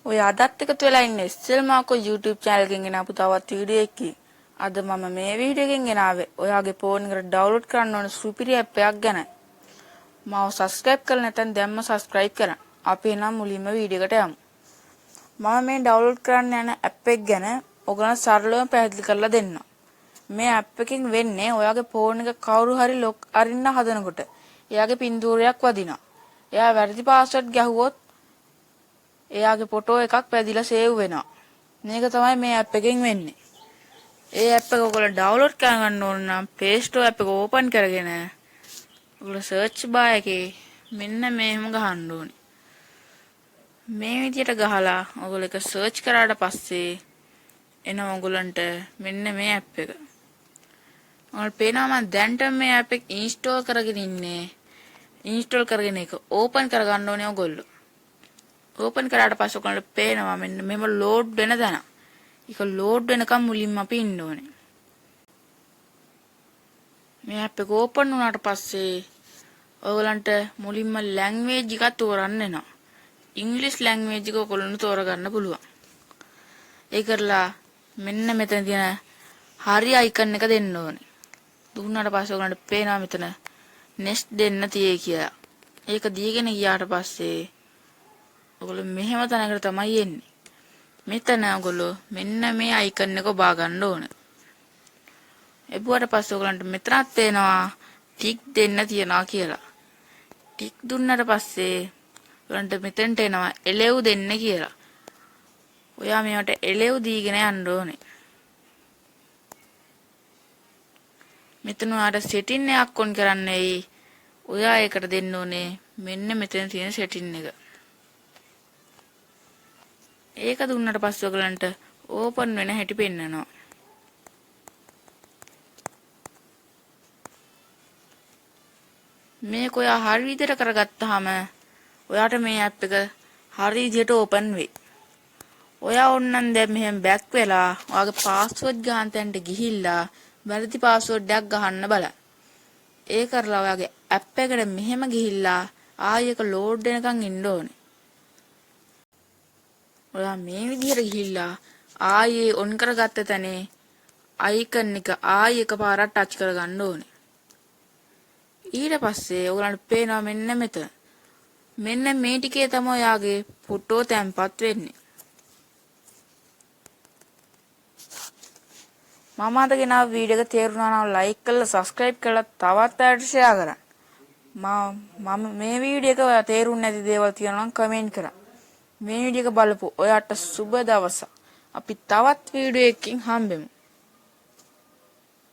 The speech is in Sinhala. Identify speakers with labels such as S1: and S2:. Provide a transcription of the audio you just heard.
S1: ඔය අදත් එකතු වෙලා ඉන්නේ SL මාකෝ YouTube channel එකෙන් ගෙන ආපු තවත් වීඩියෝ එකකින්. අද මම මේ වීඩියෝ එකෙන් ගෙනාවේ ඔයාගේ ෆෝන් එකට ඩවුන්ලෝඩ් කරන්න ඕන සුපිරි ඇප් එකක් ගැන. මාව subscribe කරලා නැත්නම් දැම්ම subscribe කරන්න. අපි එනම් මුලින්ම වීඩියෝ එකට යමු. මම මේ ඩවුන්ලෝඩ් කරන්න යන ඇප් එක ගැන ඔයගලන්ට සරලවම පැහැදිලි කරලා දෙන්නම්. මේ ඇප් එකෙන් වෙන්නේ ඔයාගේ ෆෝන් එක කවුරු හරි ලොක් අරින්න හදනකොට එයාගේ පින්තූරයක් වදිනවා. එයා වැරදි පාස්වර්ඩ් ගැහුවොත් එයාගේ ෆොටෝ එකක් පැදිලා සේව් වෙනවා. මේක තමයි මේ ඇප් එකෙන් වෙන්නේ. ඒ ඇප් එක ඔයගොල්ලෝ ඩවුන්ලෝඩ් කරගන්න ඕන නම් Play Store ඇප් එක ඕපන් කරගෙන ඔයගොල්ලෝ සර්ච් බාර් එකේ මෙන්න මේම ගහන්න ඕනේ. මේ විදියට ගහලා ඔයගොල්ලෝ එක සර්ච් කරාට පස්සේ එනවා ඔයගොල්ලන්ට මෙන්න මේ ඇප් එක. ඔයාලට පේනවා මම දැන්ට මේ ඇප් එක ඉන්ස්ටෝල් කරගෙන ඉන්නේ. ඉන්ස්ටෝල් කරගෙන ඒක ඕපන් කරගන්න ඕනේ ඔයගොල්ලෝ. ඕපන් කරාට පස්සේ ඔයගොල්ලන්ට පේනවා මෙන්න මෙහෙම ලෝඩ් වෙන දන. ඒක ලෝඩ් වෙනකම් මුලින්ම අපි ඉන්න ඕනේ. මේ ඇප් එක ඕපන් වුණාට පස්සේ ඔයගොල්ලන්ට මුලින්ම ලැන්ග්වේජ් එකක් තෝරන්න එනවා. ඉංග්‍රීසි ලැන්ග්වේජ් එක ඔයගොල්ලන්ට තෝරගන්න පුළුවන්. ඒ කරලා මෙන්න මෙතන තියෙන හරි අයිකන් එක දෙන්න ඕනේ. දුන්නාට පස්සේ ඔයගොල්ලන්ට පේනවා මෙතන next දෙන්න තියෙයි කියලා. ඒක දීගෙන ගියාට පස්සේ ඔයගොල්ලෝ මෙහෙම තැනකට තමයි එන්නේ. මෙතන ඔයගොල්ලෝ මෙන්න මේ අයිකන් එක ඔබා ගන්න ඕන. එබුවට පස්සේ ඔයගොල්ලන්ට මෙතනත් තේනවා ටික් දෙන්න තියනවා කියලා. ටික් දුන්නාට පස්සේ ඔයගොල්ලන්ට මෙතෙන්ට එනවා එලෙව් දෙන්න කියලා. ඔයා මේවට එලෙව් දීගෙන යන්න ඕනේ. මෙතන ඔයාට setting එකක් ඔන් කරන්න වෙයි. ඔයා ඒකට දෙන්න ඕනේ මෙන්න මෙතන තියෙන setting එක. ඒක දුන්නාට පස්සේ ඔයගලන්ට ඕපන් වෙන හැටි පෙන්නනවා. මේක ඔයා හරි විදිහට කරගත්තාම ඔයාට මේ ඇප් එක හරි විදිහට ඕපන් වෙයි. ඔයා ඕනනම් දැන් මෙහෙම බෑක් වෙලා ඔයාගේ පාස්වර්ඩ් ගහන තැනට ගිහිල්ලා වැරදි පාස්වර්ඩ් එකක් ගහන්න බලන්න. ඒ කරලා ඔයාගේ ඇප් එකට මෙහෙම ගිහිල්ලා ආයෙ එක ලෝඩ් වෙනකන් ඉන්න ඕනේ. ඔයා මේ විදිහට ගිහිල්ලා ආයේ ඔන් කරගත්ත තැනේ අයිකන් එක ආයේ එකපාරක් ටච් කරගන්න ඕනේ. ඊට පස්සේ ඔයගලන්ට පේනවා මෙන්න මෙතන. මෙන්න මේ ටිකේ තමයි ඔයාගේ ෆොටෝ තැන්පත් වෙන්නේ. මම අද ගෙනාව වීඩියෝ එක තේරුණා නම් ලයික් කරලා සබ්ස්ක්‍රයිබ් කරලා තවත් අයට ෂෙයා කරන්න. මම මේ වීඩියෝ එක ඔයා තේරුන්නේ නැති දේවල් තියෙනවා නම් කමෙන්ට් කරන්න. මේ වීඩියෝ එක බලපු ඔයාට සුබ දවසක්. අපි තවත් වීඩියෝ එකකින් හම්බෙමු.